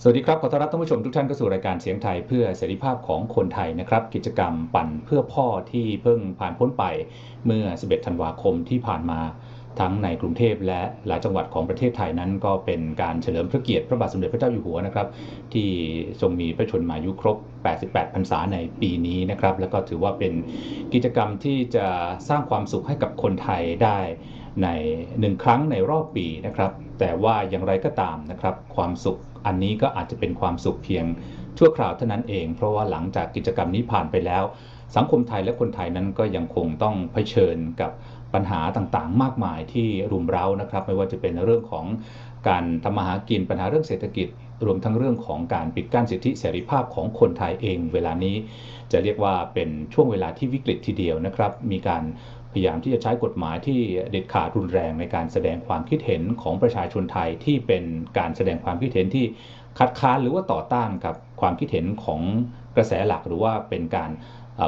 สวัสดีครับขอต้อนรับท่านผู้ชมทุกท่านเข้าสู่รายการเสียงไทยเพื่อเสรีภาพของคนไทยนะครับกิจกรรมปั่นเพื่อพ่อที่เพิ่งผ่านพ้นไปเมื่อ 11 ธันวาคมที่ผ่านมาทั้งในกรุงเทพและหลายจังหวัดของประเทศไทยนั้นก็เป็นการเฉลิมพระเกียรติพระบาทสมเด็จพระเจ้าอยู่หัวนะครับที่ทรงมีพระชนมายุครบ 88 พรรษาในปีนี้นะครับแล้วก็ถือว่าเป็นกิจกรรมที่จะสร้างความสุขให้กับคนไทยได้ใน1ครั้งในรอบปีนะครับแต่ว่าอย่างไรก็ตามนะครับความสุขอันนี้ก็อาจจะเป็นความสุขเพียงชั่วคราวเท่านั้นเองเพราะว่าหลังจากกิจกรรมนี้ผ่านไปแล้วสังคมไทยและคนไทยนั้นก็ยังคงต้องเผชิญกับปัญหาต่างๆมากมายที่รุมเร้านะครับไม่ว่าจะเป็นเรื่องของการทำมาหากินปัญหาเรื่องเศรษฐกิจรวมทั้งเรื่องของการปิดกั้นสิทธิเสรีภาพของคนไทยเองเวลานี้จะเรียกว่าเป็นช่วงเวลาที่วิกฤตทีเดียวนะครับมีการพยายามที่จะใช้กฎหมายที่เด็ดขาดรุนแรงในการแสดงความคิดเห็นของประชาชนไทยที่เป็นการแสดงความคิดเห็นที่คัดค้านหรือว่าต่อต้านกับความคิดเห็นของกระแสหลักหรือว่าเป็นการ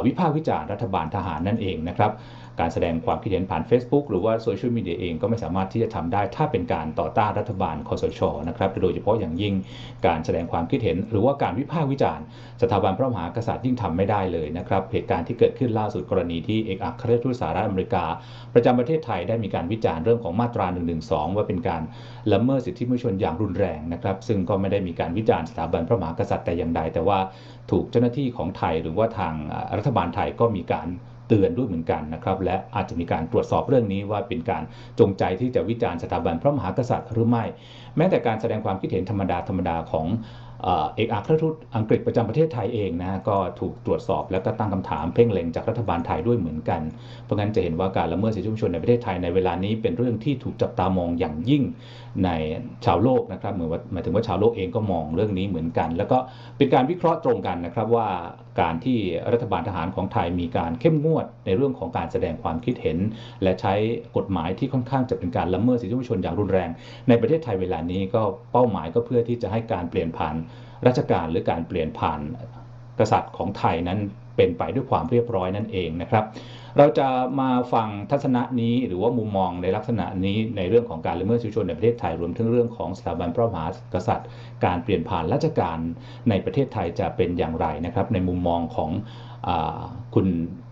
วิพากษ์วิจารณ์รัฐบาลทหารนั่นเองนะครับการแสดงความคิดเห็นผ่าน Facebook หรือว่าโซเชียลมีเดียเองก็ไม่สามารถที่จะทำได้ถ้าเป็นการต่อต้านรัฐบาลคสช.นะครับโดยเฉพาะอย่างยิ่งการแสดงความคิดเห็นหรือว่าการวิพากษ์วิจารณ์สถาบันพระมหากษัตริย์ยิ่งทำไม่ได้เลยนะครับเหตุการณ์ที่เกิดขึ้นล่าสุดกรณีที่เอกอัครราชทูตสหรัฐอเมริกาประจำประเทศไทยได้มีการวิจารณ์เรื่องของมาตรา112ว่าเป็นการละเมิดสิทธิมนุษยชนอย่างรุนแรงนะครับซึ่งก็ไม่ได้มีการวิจารณ์สถาบันพระมหากษัตริย์แต่อย่างใดแต่ว่าถูกเจ้าหน้าที่ของไทยหรือว่าทางรัฐบาลไทยก็มีการเตือนด้วยเหมือนกันนะครับและอาจจะมีการตรวจสอบเรื่องนี้ว่าเป็นการจงใจที่จะวิจารณ์สถาบันพระมหากษัตริย์หรือไม่แม้แต่การแสดงความคิดเห็นธรรมดาของเอกอัครราชทูตอังกฤษประจำประเทศไทยเองนะก็ถูกตรวจสอบและก็ตั้งคำถามเพ่งเล็งจากรัฐบาลไทยด้วยเหมือนกันเพราะงั้นจะเห็นว่าการละเมิดสิทธิมนุษยชนในประเทศไทยในเวลานี้เป็นเรื่องที่ถูกจับตามองอย่างยิ่งในชาวโลกนะครับหมายถึงว่าชาวโลกเองก็มองเรื่องนี้เหมือนกันแล้วก็เป็นการวิเคราะห์ตรงกันนะครับว่าการที่รัฐบาลทหารของไทยมีการเข้มงวดในเรื่องของการแสดงความคิดเห็นและใช้กฎหมายที่ค่อนข้างจะเป็นการละเมิดสิทธิมนุษยชนอย่างรุนแรงในประเทศไทยเวลานี้ก็เป้าหมายก็เพื่อที่จะให้การเปลี่ยนผ่านราชการหรือการเปลี่ยนผ่านกษัตริย์ของไทยนั้นเป็นไปด้วยความเรียบร้อยนั่นเองนะครับเราจะมาฟังทัศนะนี้หรือว่ามุมมองในลักษณะนี้ในเรื่องของการละเมิดสิทธิมนุษยชนในประเทศไทยรวมถึงเรื่องของสถาบันพระมหากษัตริย์การเปลี่ยนผ่านราชการในประเทศไทยจะเป็นอย่างไรนะครับในมุมมองของคุณ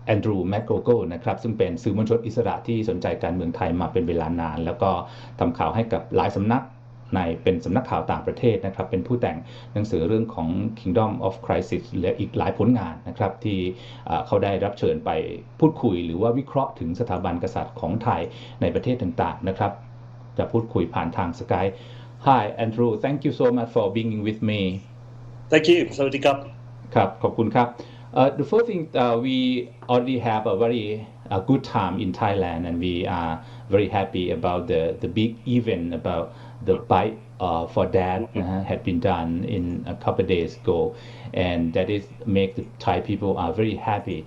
แอนดรูว์ แมคโกรโกนะครับซึ่งเป็นสื่อมวลชนอิสระที่สนใจการเมืองไทยมาเป็นเวลานานแล้วก็ทำข่าวให้กับหลายสำนักเป็นสำนักข่าวต่างประเทศนะครับเป็นผู้แต่งหนังสือเรื่องของ Kingdom of Crisis และอีกหลายผลงานนะครับที่เขาได้รับเชิญไปพูดคุยหรือว่าวิเคราะห์ถึงสถาบันกษัตริย์ของไทยในประเทศต่างๆนะครับจะพูดคุยผ่านทาง Skype Hi Andrew thank you so much for being with me Thank you สวัสดีครับครับขอบคุณครับThe first thing we already have a very good time in Thailand and we are very happy about the big event about the bike for dad had been done in a couple of days ago and that is make the Thai people are very happy.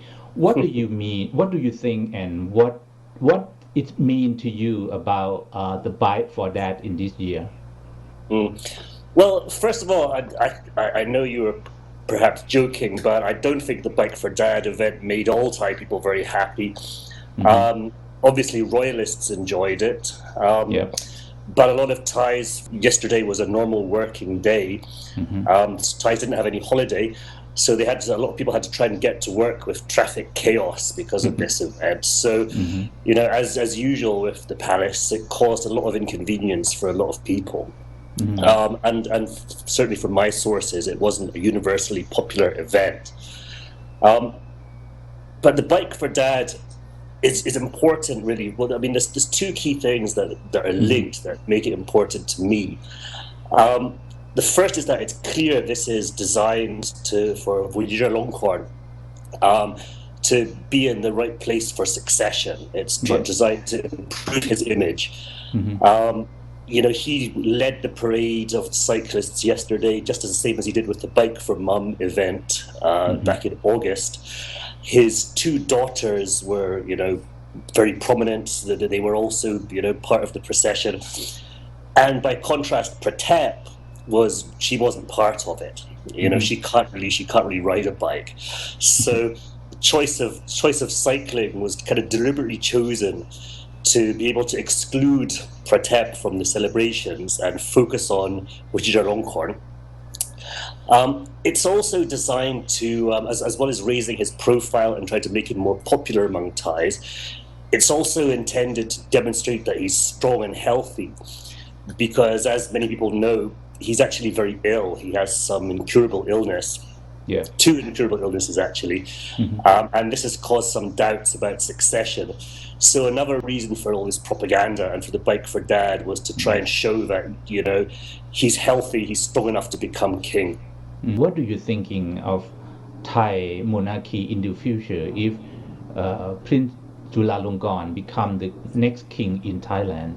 What do you mean? What do you think and what it mean to you about the bike for dad in this year? Well, first of all, I know you were perhaps joking, but I don't think the Bike for Dad event made all Thai people very happy. Obviously, royalists enjoyed it. But a lot of Thais, yesterday was a normal working day. Thais didn't have any holiday, so a lot of people had to try and get to work with traffic chaos because of this event. So, you know, as usual with the palace, it caused a lot of inconvenience for a lot of people. And certainly from my sources, it wasn't a universally popular event. But the Bike for Dad is important, really. Well, I mean, there's two key things that are linked that make it important to me. The first is that it's clear this is designed for Vajiralongkorn to be in the right place for succession. It's designed to improve his image. You know, he led the parade of cyclists yesterday, just as the same as he did with the Bike for Mum event back in August. His two daughters were, you know, very prominent. They were also, you know, part of the procession. And by contrast, Pratap she wasn't part of it. You know, she can't really ride a bike. So the choice of cycling was kind of deliberately chosen to be able to exclude Pratap from the celebrations and focus on Vajiralongkorn. It's also designed to, as well as raising his profile and trying to make him more popular among Thais, it's also intended to demonstrate that he's strong and healthy, because as many people know, he's actually very ill. He has some incurable illness. Yeah. 2 incurable illnesses actually, and this has caused some doubts about succession. So another reason for all this propaganda and for the Bike for Dad was to try and show that, you know, he's healthy, he's strong enough to become king. What do you thinking of Thai monarchy in the future if Prince Vajiralongkorn become the next king in Thailand?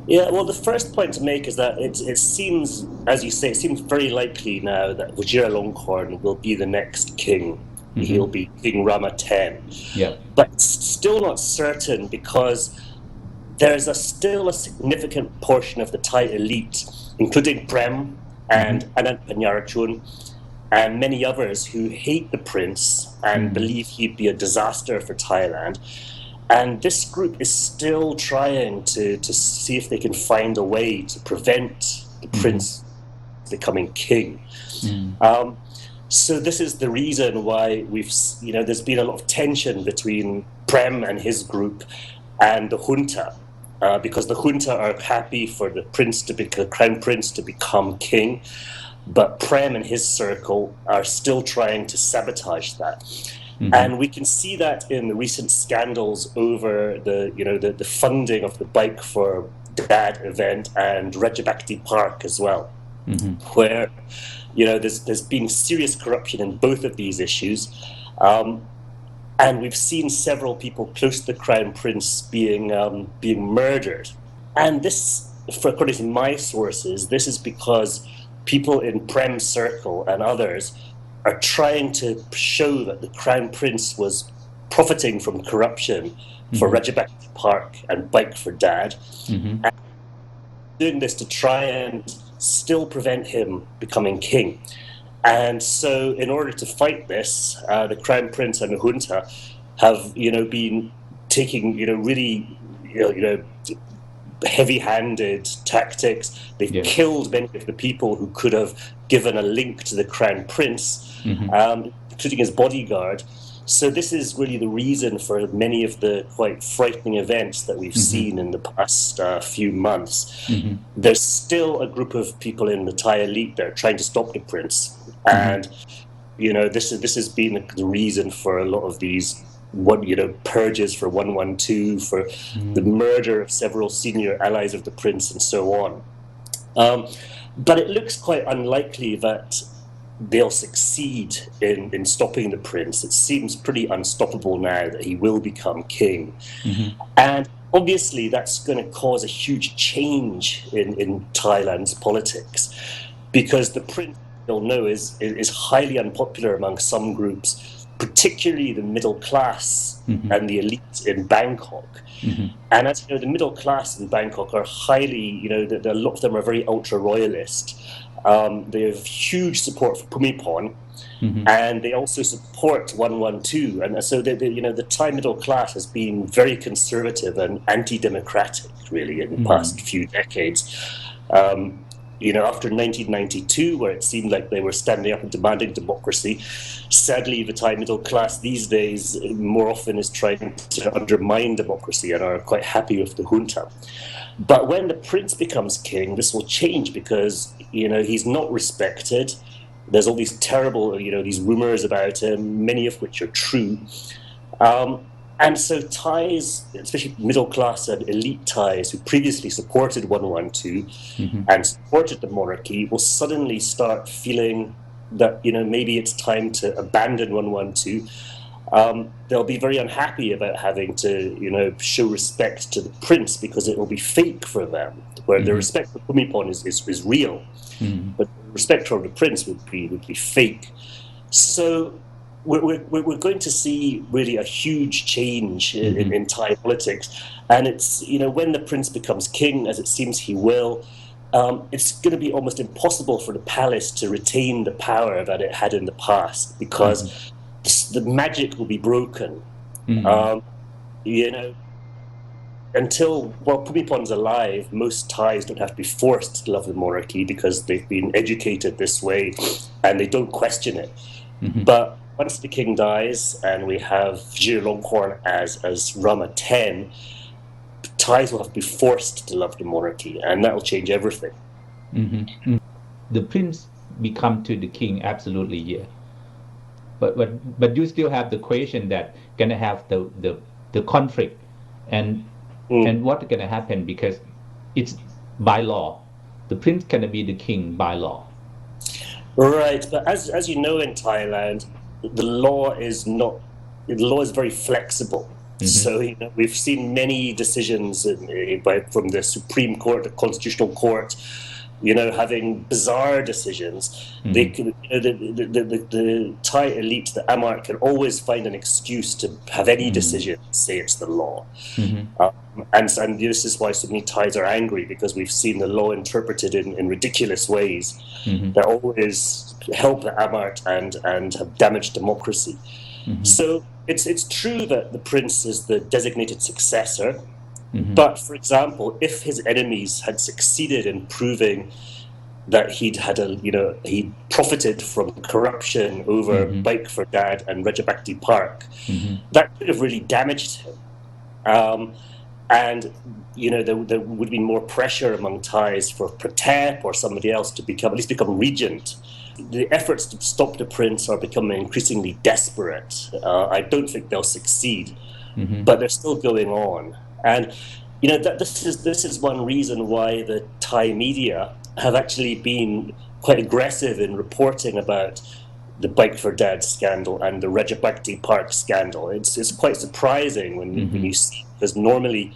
Yeah, well, the first point to make is that it seems, as you say, it seems very likely now that Vajiralongkorn will be the next king. He'll be King Rama X. Yeah. But it's still not certain, because there's still a significant portion of the Thai elite, including Prem and Anand Panyarachun and many others, who hate the prince and believe he'd be a disaster for Thailand. And this group is still trying to see if they can find a way to prevent the prince becoming king. So this is the reason why there's been a lot of tension between Prem and his group and the junta, because the junta are happy for the crown prince to become king, but Prem and his circle are still trying to sabotage that. And we can see that in the recent scandals over the funding of the Bike for Dad event and Rajabakti Park as well, where there's been serious corruption in both of these issues, and we've seen several people close to the Crown Prince being murdered. And this, according to my sources, this is because people in Prem's circle and others are trying to show that the Crown Prince was profiting from corruption for Rajabakti Park and Bike for Dad, and doing this to try and still prevent him becoming king. And so in order to fight this, the Crown Prince and the junta have been taking really heavy-handed tactics. They've killed many of the people who could have given a link to the Crown Prince, including his bodyguard. So this is really the reason for many of the quite frightening events that we've seen in the past few months. There's still a group of people in the Thai elite that are trying to stop the prince, and this has been the reason for a lot of these purges for 112, for the murder of several senior allies of the prince, and so on. But it looks quite unlikely that they'll succeed in stopping the prince. It seems pretty unstoppable now that he will become king. And obviously that's going to cause a huge change in Thailand's politics, because the prince, you'll know, is highly unpopular among some groups, particularly the middle class and the elite in Bangkok. And as you know, the middle class in Bangkok are highly, a lot of them are very ultra-royalist. They have huge support for Bhumibol, and they also support 112. And so the Thai middle class has been very conservative and anti-democratic, really, in the past few decades. After 1992, where it seemed like they were standing up and demanding democracy, sadly, the Thai middle class these days more often is trying to undermine democracy and are quite happy with the junta. But when the prince becomes king, this will change, because, he's not respected. There's all these terrible, these rumors about him, many of which are true. And so Thais, especially middle class and elite Thais who previously supported 112 and supported the monarchy, will suddenly start feeling that, maybe it's time to abandon 112. They'll be very unhappy about having to, show respect to the prince, because it will be fake for them. Where the respect for Bhumibol is real, but the respect for the prince would be fake. So we're going to see really a huge change in Thai politics, and it's when the prince becomes king, as it seems he will. It's going to be almost impossible for the palace to retain the power that it had in the past, because the magic will be broken. until, while Bhumipon's alive, most Thais don't have to be forced to love the monarchy because they've been educated this way and they don't question it. But once the king dies and we have Vajiralongkorn as Rama X, Thais will have to be forced to love the monarchy, and that will change everything. The prince become to the king, absolutely, yeah. But you still have the question that gonna have the conflict, and what gonna happen because it's by law. The prince cannot be the king by law. Right, but as you know in Thailand, the law is very flexible. So we've seen many decisions from the Supreme Court, the Constitutional Court, having bizarre decisions. They can, the Thai elite, the Amart, can always find an excuse to have any decision say it's the law. And this is why so many Thais are angry, because we've seen the law interpreted in ridiculous ways that always help the Amart and have damaged democracy. So it's true that the prince is the designated successor. But, for example, if his enemies had succeeded in proving that he'd profited from corruption over Bike for Dad and Rajabakti Park, that could have really damaged him. And there would be more pressure among Thais for Pratap or somebody else to at least become regent. The efforts to stop the prince are becoming increasingly desperate. I don't think they'll succeed, but they're still going on. And this is one reason why the Thai media have actually been quite aggressive in reporting about the Bike for Dad scandal and the Rajabakti Park scandal. It's quite surprising when you see, because normally,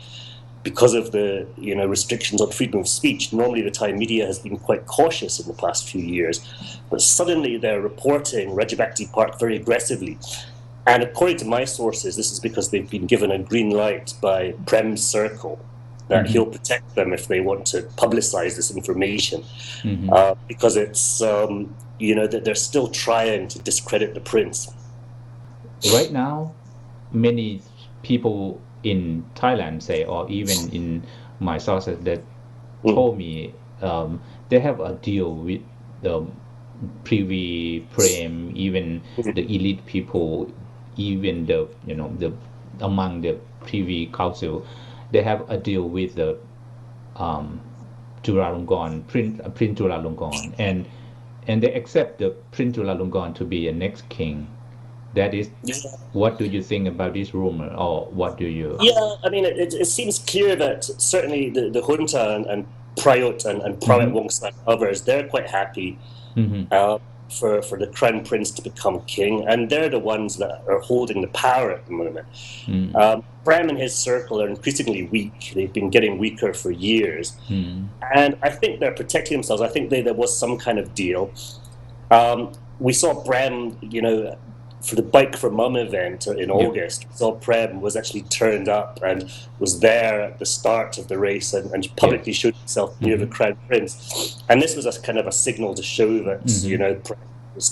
because of the restrictions on freedom of speech, normally the Thai media has been quite cautious in the past few years, but suddenly they're reporting Rajabakti Park very aggressively. And according to my sources, this is because they've been given a green light by Prem's circle that he'll protect them if they want to publicize this information, because it's that they're still trying to discredit the prince. Right now, many people in Thailand say, or even in my sources that told me, they have a deal with the Privy, Prem, even the elite people, even the among the Privy Council, they have a deal with the Chulalongkorn, Prince Chulalongkorn, and they accept the Prince Chulalongkorn to be a next king. That is, what do you think about this rumor, or what do you? Yeah, I mean, it seems clear that certainly the junta and Prayut and Prawit Wongsan and others, they're quite happy for the Crown Prince to become king, and they're the ones that are holding the power at the moment. Prem and his circle are increasingly weak. They've been getting weaker for years. And I think they're protecting themselves. I think there was some kind of deal. We saw Prem, for the Bike for Mum event in August, we saw Prem was actually turned up and was there at the start of the race and publicly showed himself near the Crown Prince. And this was a kind of a signal to show that, Prem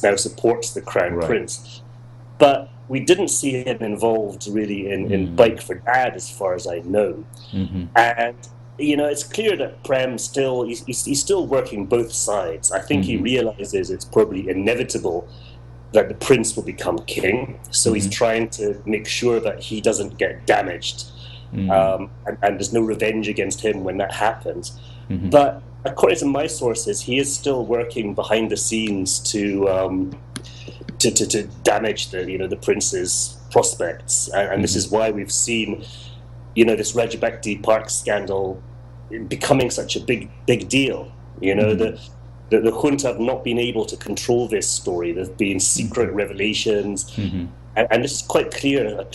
now supports the Crown Prince. But we didn't see him involved really in Bike for Dad, as far as I know. And, it's clear that Prem he's still working both sides. I think he realizes it's probably inevitable that the prince will become king, so he's trying to make sure that he doesn't get damaged, and there's no revenge against him when that happens. But according to my sources, he is still working behind the scenes to damage the prince's prospects, and this is why we've seen, this Rajabakti Park scandal becoming such a big deal. The junta have not been able to control this story. There's been secret revelations, and this is quite a clear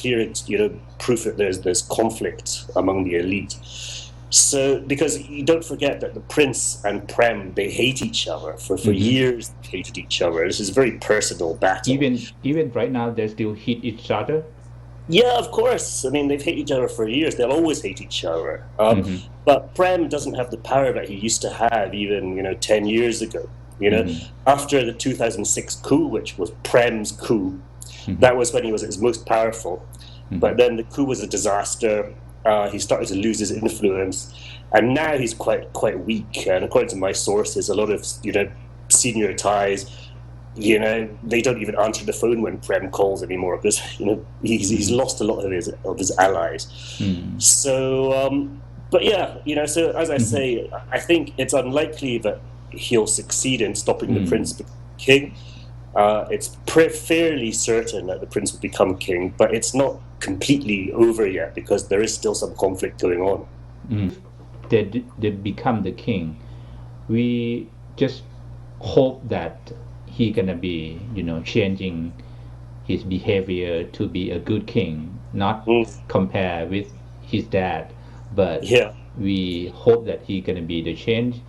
proof that there's conflict among the elite. So, because you don't forget that the prince and Prem, they hate each other for years. They hated each other. This is a very personal battle. Even right now, they still hate each other. Yeah, of course. I mean, they've hated each other for years. They'll always hate each other. But Prem doesn't have the power that he used to have even, 10 years ago. After the 2006 coup, which was Prem's coup, that was when he was at his most powerful. But then the coup was a disaster. he started to lose his influence, and now he's quite weak. And according to my sources, a lot of senior Thais, they don't even answer the phone when Prem calls anymore because he's lost a lot of his allies. So, but yeah, so as I say, I think it's unlikely that he'll succeed in stopping the prince becoming king. It's fairly certain that the prince will become king, but it's not completely over yet because there is still some conflict going on. They become the king. We just hope that he gonna be, changing his behavior to be a good king, not compare with his dad, but we hope that he gonna be the change,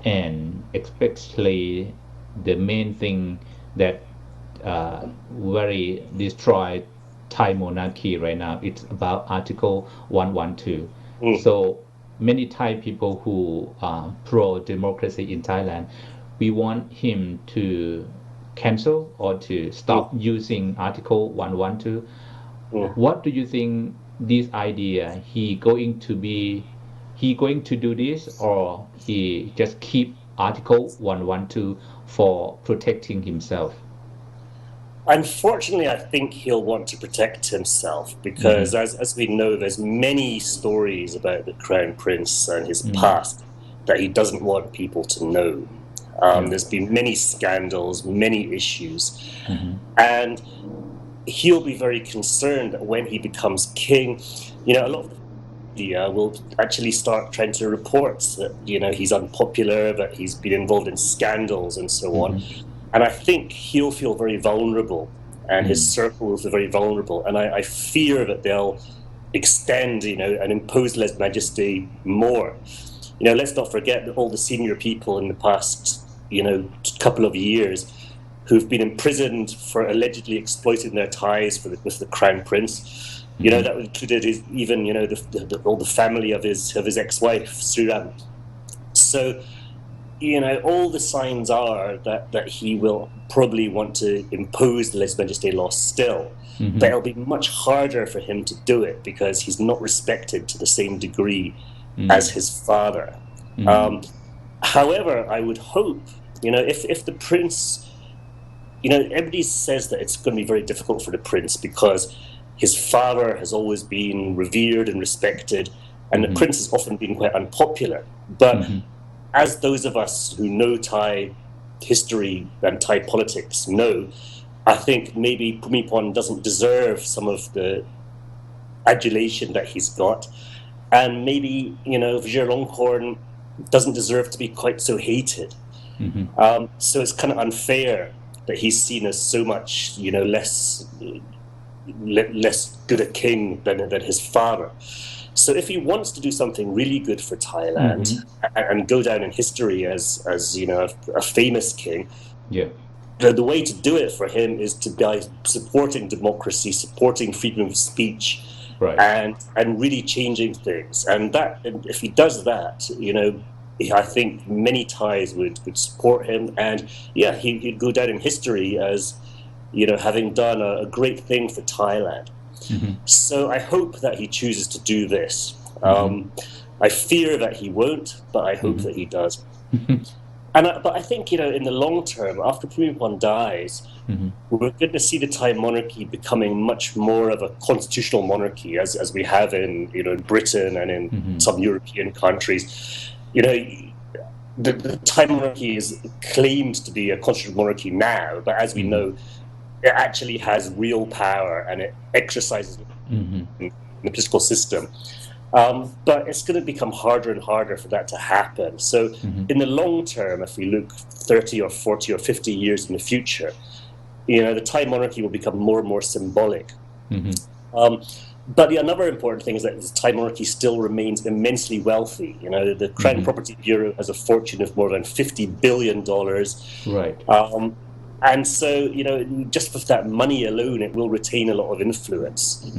and especially the main thing that very destroyed Thai monarchy right now. It's about Article 112. So many Thai people who are pro-democracy in Thailand, we want him to cancel or to stop using Article 112. What do you think this idea? He going to do this, or he just keep Article 112 for protecting himself? Unfortunately, I think he'll want to protect himself because, as we know, there's many stories about the Crown Prince and his past that he doesn't want people to know. There's been many scandals, many issues, and he'll be very concerned that when he becomes king, a lot of the media will actually start trying to report that, he's unpopular, that he's been involved in scandals and so on. And I think he'll feel very vulnerable, and his circle will feel very vulnerable. And I fear that they'll extend, and impose lèse-majesté more. Let's not forget that all the senior people in the past, couple of years who've been imprisoned for allegedly exploiting their ties with the Crown Prince. That included all the family of his ex-wife, Sriram. So, all the signs are that he will probably want to impose the lèse-majesté law still, but it'll be much harder for him to do it because he's not respected to the same degree as his father. However, I would hope, if the prince, everybody says that it's going to be very difficult for the prince because his father has always been revered and respected, and the prince has often been quite unpopular. But as those of us who know Thai history and Thai politics know, I think maybe Bhumibol doesn't deserve some of the adulation that he's got, and maybe Vajiralongkorn doesn't deserve to be quite so hated. So it's kind of unfair that he's seen as so much less good a king than his father. So if he wants to do something really good for Thailand and go down in history as a famous king, the way to do it for him is to by supporting democracy, supporting freedom of speech, and really changing things. And if he does that, I think many Thais would support him, and he'd go down in history as having done a great thing for Thailand. So I hope that he chooses to do this. I fear that he won't, but I hope that he does. But I think in the long term, after Bhumibol dies, we're going to see the Thai monarchy becoming much more of a constitutional monarchy, as we have in Britain and in some European countries. The Thai monarchy is claimed to be a constitutional monarchy now, but as we know, it actually has real power and it exercises in the political system. But it's going to become harder and harder for that to happen. So in the long term, if we look 30 or 40 or 50 years in the future, the Thai monarchy will become more and more symbolic. But another important thing is that the Thai monarchy still remains immensely wealthy. The Crown Property Bureau has a fortune of more than $50 billion. And so, just with that money alone, it will retain a lot of influence.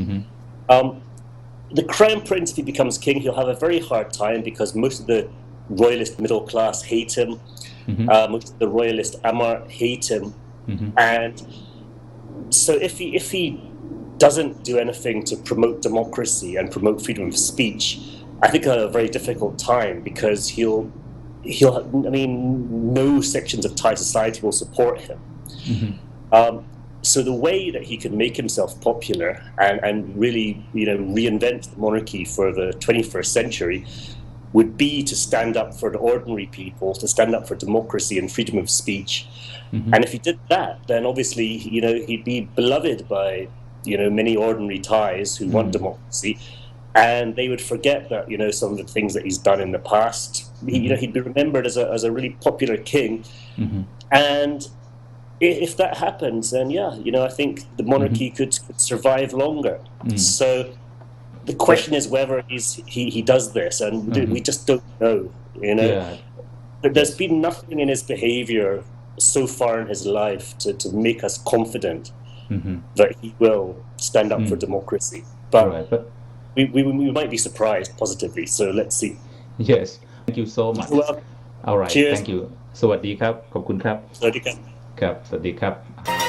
The Crown Prince, if he becomes king, he'll have a very hard time because most of the royalist middle class hate him. Most of the royalist Amar hate him. And so if he doesn't do anything to promote democracy and promote freedom of speech, I think a very difficult time because I mean, no sections of Thai society will support him. So the way that he can make himself popular and really, reinvent the monarchy for the 21st century would be to stand up for the ordinary people, to stand up for democracy and freedom of speech. And if he did that, then obviously, he'd be beloved by, many ordinary Thais who want democracy. And they would forget that, some of the things that he's done in the past. He'd be remembered as a really popular king. And if that happens, then I think the monarchy could survive longer. So the question is whether he does this, and we just don't know. But there's been nothing in his behavior so far in his life to make us confident that he will stand up for democracy. But we might be surprised positively. So let's see. Yes, thank you so much. Well, all right, cheers. Thank you. สวัสดีครับขอบคุณครับ สวัสดีครับ ครับสวัสดีครับ